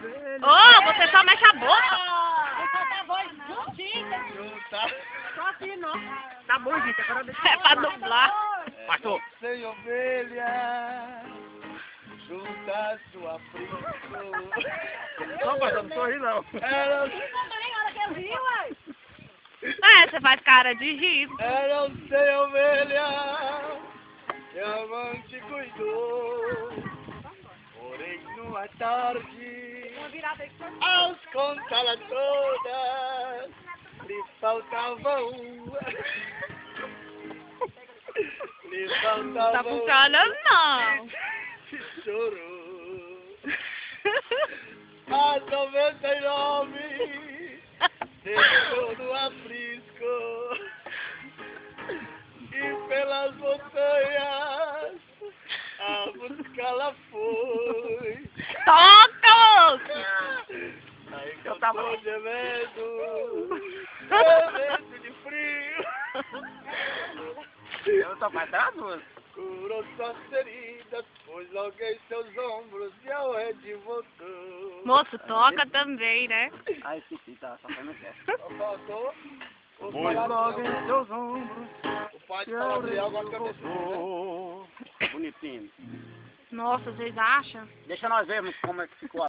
ovelha. Ô, você só mexe a boca. Só assim, não. Tá bom, gente, agora deixa. É pra dublar. Pastor. Sem ovelha, junta a sua aprisco. Não, pastor, não sorri não. É, você faz cara de rir. Eram sem ovelha, que a mãe te cuidou. Porém, numa tarde, aos contá-la todas, lhe faltava uma. Lhe Não faltava tá funcionando, não. Se chorou. A 99 deixou no aprisco e pelas montanhas a buscá-la foi. Toca, moço! Aí Eu tava- cantou gemendo de frio. Eu tô pra trás, moço. Curou suas feridas, pôs logo em seus ombros e ao Ed voltou. Moço, toca também, né? Ah, esqueci, tá, só foi no pé. Só faltou o Pois logo logo em seus ombros, o pai de Gabriel com a cabeça. bonitinho. Nossa, vocês acham? Deixa nós vermos como é que ficou a